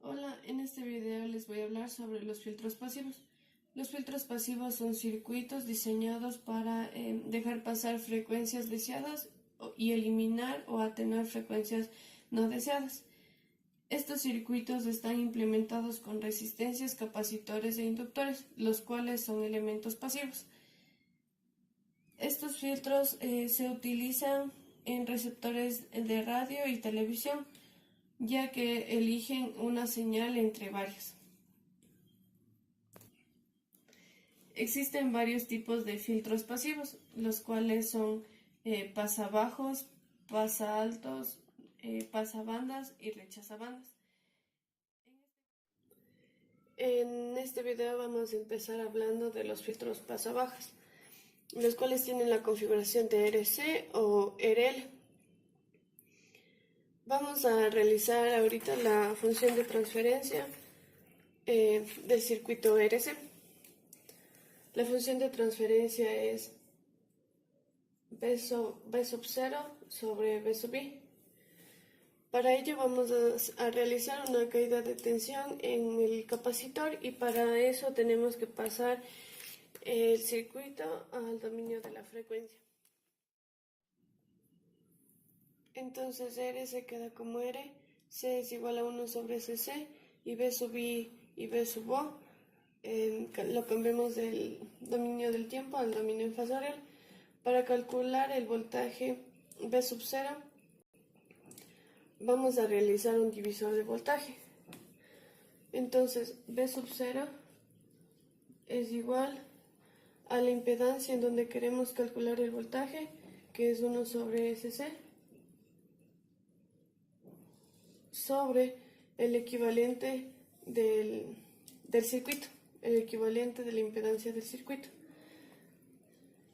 Hola, en este video les voy a hablar sobre los filtros pasivos. Los filtros pasivos son circuitos diseñados para dejar pasar frecuencias deseadas y eliminar o atenuar frecuencias no deseadas. Estos circuitos están implementados con resistencias, capacitores e inductores, los cuales son elementos pasivos. Estos filtros se utilizan en receptores de radio y televisión, ya que eligen una señal entre varias. Existen varios tipos de filtros pasivos, los cuales son pasabajos, pasaltos, pasabandas y rechazabandas. En este video vamos a empezar hablando de los filtros pasabajas, los cuales tienen la configuración de RC o RL. Vamos a realizar ahorita la función de transferencia del circuito RC. La función de transferencia es B sub 0 sobre B sub I. Para ello vamos a realizar una caída de tensión en el capacitor y para eso tenemos que pasar el circuito al dominio de la frecuencia. Entonces R se queda como R, C es igual a 1 sobre CC y B sub I y B sub O lo cambiamos del dominio del tiempo al dominio fasorial. Para calcular el voltaje B sub 0 vamos a realizar un divisor de voltaje. Entonces B sub 0 es igual a la impedancia en donde queremos calcular el voltaje, que es 1 sobre SC, sobre el equivalente del circuito, el equivalente de la impedancia del circuito,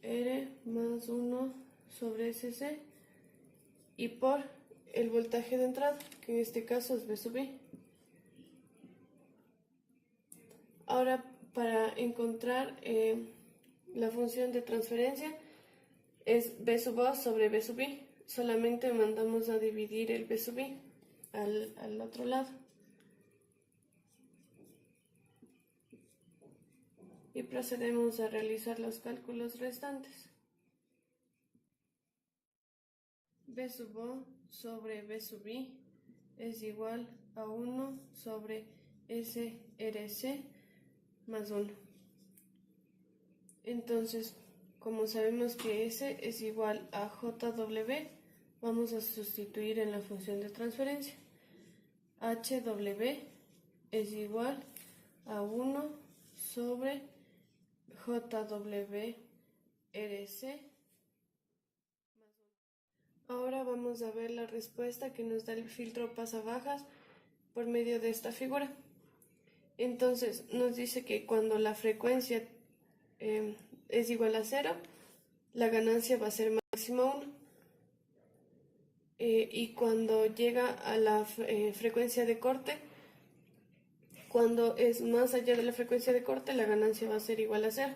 R más 1 sobre SC, y por el voltaje de entrada, que en este caso es B sub I. Ahora, para encontrar la función de transferencia, es B sub O sobre B sub I. Solamente mandamos a dividir el B sub I al otro lado. Y procedemos a realizar los cálculos restantes. B sub O sobre B sub I es igual a 1 sobre SRC más 1. Entonces, como sabemos que S es igual a JW, vamos a sustituir en la función de transferencia. HW es igual a 1 sobre JW RC. Ahora vamos a ver la respuesta que nos da el filtro pasabajas por medio de esta figura. Entonces nos dice que cuando la frecuencia es igual a 0, la ganancia va a ser máxima 1. Y cuando llega a la frecuencia de corte, cuando es más allá de la frecuencia de corte, la ganancia va a ser igual a 0.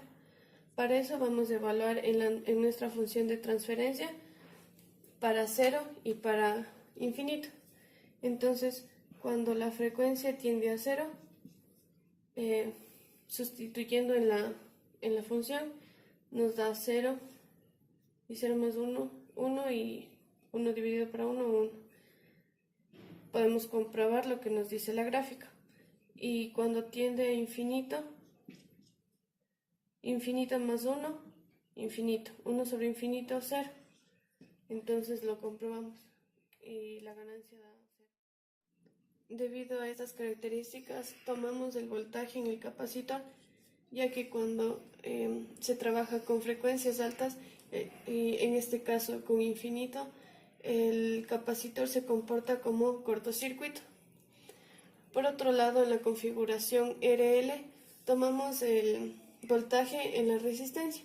Para eso vamos a evaluar en nuestra función de transferencia para 0 y para infinito. Entonces, cuando la frecuencia tiende a 0, sustituyendo en la función, nos da 0 y 0 más 1, 1 y 1 dividido por 1, 1. Podemos comprobar lo que nos dice la gráfica. Y cuando tiende a infinito, infinito más 1, infinito. 1 sobre infinito, 0. Entonces lo comprobamos y la ganancia da 0. Debido a estas características, tomamos el voltaje en el capacitor, ya que cuando se trabaja con frecuencias altas, y en este caso con infinito, el capacitor se comporta como cortocircuito. Por otro lado, en la configuración RL, tomamos el voltaje en la resistencia,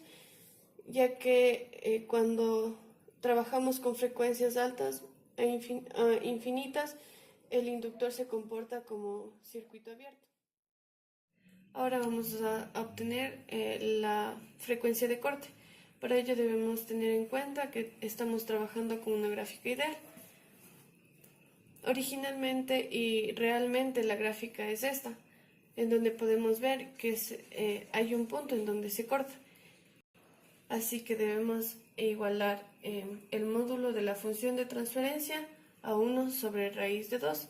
ya que cuando trabajamos con frecuencias altas e infinitas, el inductor se comporta como circuito abierto. Ahora vamos a obtener la frecuencia de corte. Para ello debemos tener en cuenta que estamos trabajando con una gráfica ideal. Originalmente y realmente la gráfica es esta, en donde podemos ver que hay un punto en donde se corta. Así que debemos igualar el módulo de la función de transferencia a 1 sobre raíz de 2,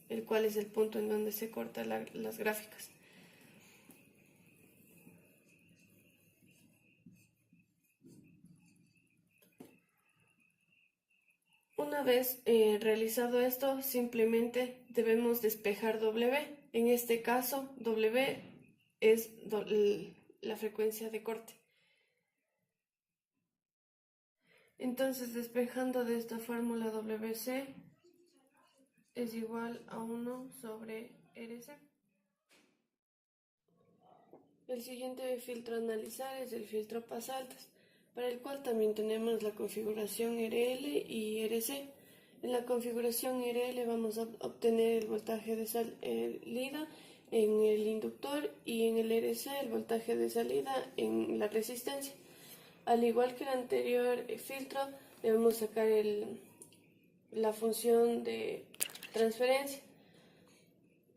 el cual es el punto en donde se cortan las gráficas. Una vez realizado esto, simplemente debemos despejar W. En este caso, W es la frecuencia de corte. Entonces, despejando de esta fórmula, WC es igual a 1 sobre RC. El siguiente filtro a analizar es el filtro pasaltas, para el cual también tenemos la configuración RL y RC. En la configuración RL vamos a obtener el voltaje de salida en el inductor y en el RC el voltaje de salida en la resistencia. Al igual que el anterior filtro, debemos sacar la función de transferencia,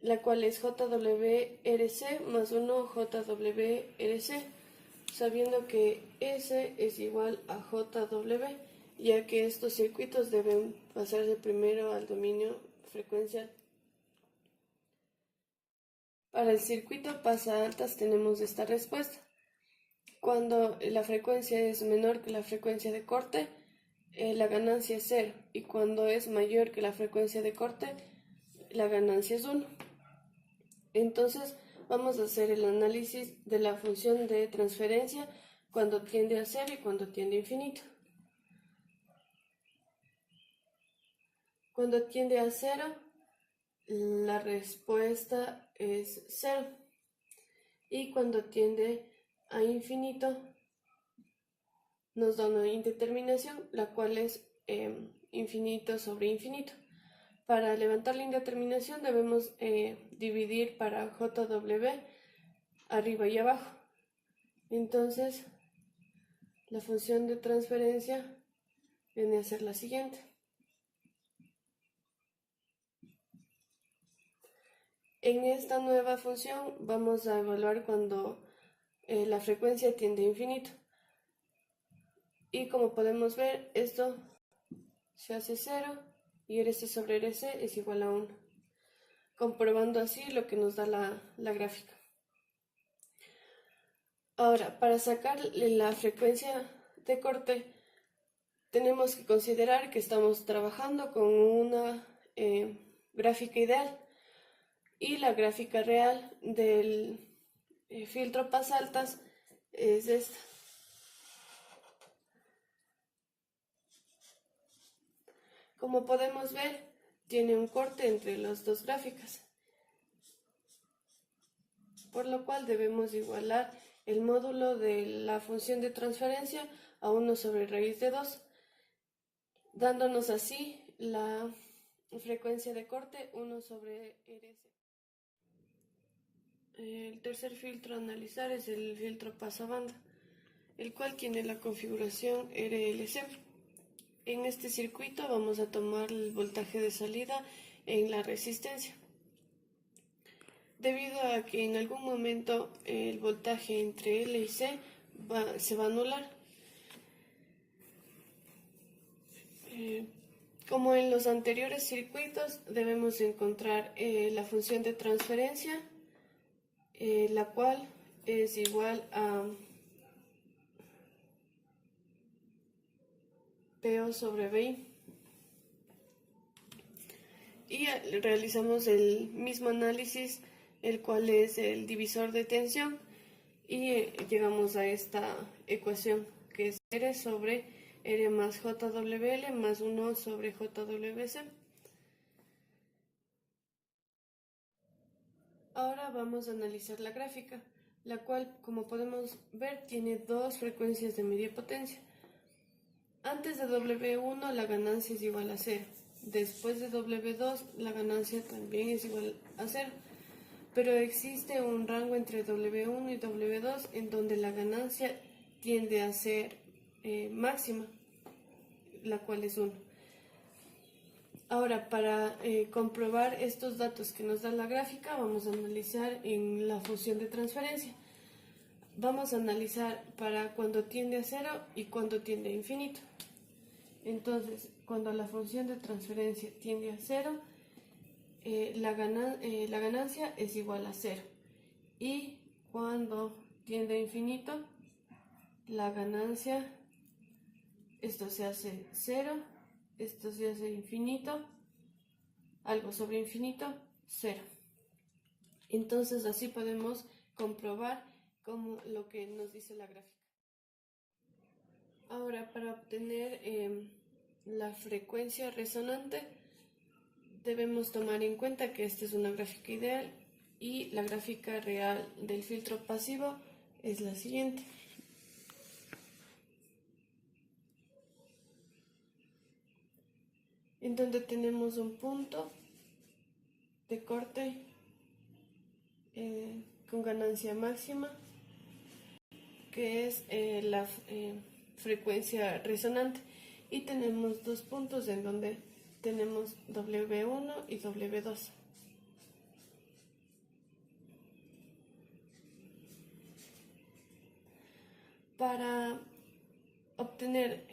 la cual es JWRC más 1 JWRC, sabiendo que S es igual a JW, ya que estos circuitos deben pasarse primero al dominio frecuencial. Para el circuito pasa altas tenemos esta respuesta. Cuando la frecuencia es menor que la frecuencia de corte, la ganancia es 0, y cuando es mayor que la frecuencia de corte, la ganancia es 1. Entonces vamos a hacer el análisis de la función de transferencia cuando tiende a 0 y cuando tiende a infinito. Cuando tiende a 0, la respuesta es 0. Y cuando tiende a infinito, nos da una indeterminación, la cual es infinito sobre infinito. Para levantar la indeterminación debemos dividir para JW arriba y abajo. Entonces, la función de transferencia viene a ser la siguiente. En esta nueva función vamos a evaluar cuando la frecuencia tiende a infinito. Y como podemos ver, esto se hace 0 y RC sobre RC es igual a 1, comprobando así lo que nos da la gráfica. Ahora, para sacar la frecuencia de corte, tenemos que considerar que estamos trabajando con una gráfica ideal, y la gráfica real del filtro pasaltas es esta. Como podemos ver, tiene un corte entre las dos gráficas, por lo cual debemos igualar el módulo de la función de transferencia a 1 sobre raíz de 2, dándonos así la frecuencia de corte 1 sobre RC. El tercer filtro a analizar es el filtro pasabanda, el cual tiene la configuración RLC. En este circuito vamos a tomar el voltaje de salida en la resistencia, debido a que en algún momento el voltaje entre L y C se va a anular. Como en los anteriores circuitos, debemos encontrar la función de transferencia, la cual es igual a PO sobre BI. Y realizamos el mismo análisis, el cual es el divisor de tensión, y llegamos a esta ecuación, que es R sobre R más JWL más 1 sobre JWC. Ahora vamos a analizar la gráfica, la cual, como podemos ver, tiene dos frecuencias de media potencia. Antes de W1 la ganancia es igual a 0. Después de W2 la ganancia también es igual a 0. Pero existe un rango entre W1 y W2 en donde la ganancia tiende a ser máxima, la cual es 1. Ahora, para comprobar estos datos que nos da la gráfica, vamos a analizar en la función de transferencia. Vamos a analizar para cuando tiende a 0 y cuando tiende a infinito. Entonces, cuando la función de transferencia tiende a 0, la ganancia es igual a 0. Y cuando tiende a infinito, la ganancia, esto se hace 0, esto se hace infinito, algo sobre infinito, 0. Entonces así podemos comprobar como lo que nos dice la gráfica. Ahora, para obtener la frecuencia resonante, debemos tomar en cuenta que esta es una gráfica ideal y la gráfica real del filtro pasivo es la siguiente. En donde tenemos un punto de corte con ganancia máxima, que es la frecuencia resonante, y tenemos dos puntos en donde tenemos W1 y W2. Para obtener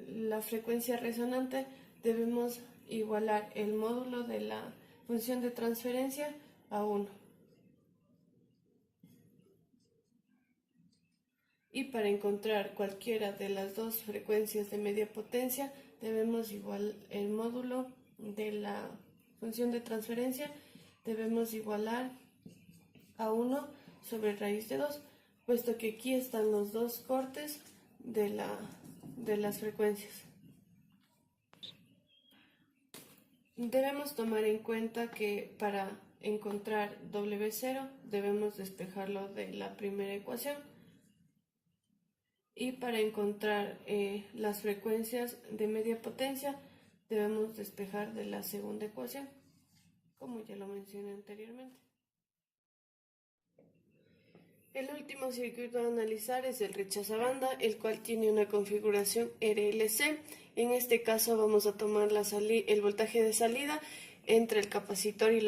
la frecuencia resonante debemos igualar el módulo de la función de transferencia a 1. Y para encontrar cualquiera de las dos frecuencias de media potencia, debemos igualar el módulo de la función de transferencia, debemos igualar a 1 sobre raíz de 2, puesto que aquí están los dos cortes de las frecuencias. Debemos tomar en cuenta que para encontrar W0 debemos despejarlo de la primera ecuación. Y para encontrar las frecuencias de media potencia debemos despejar de la segunda ecuación, como ya lo mencioné anteriormente. El último circuito a analizar es el rechazabanda, el cual tiene una configuración RLC. En este caso vamos a tomar el voltaje de salida entre el capacitor y la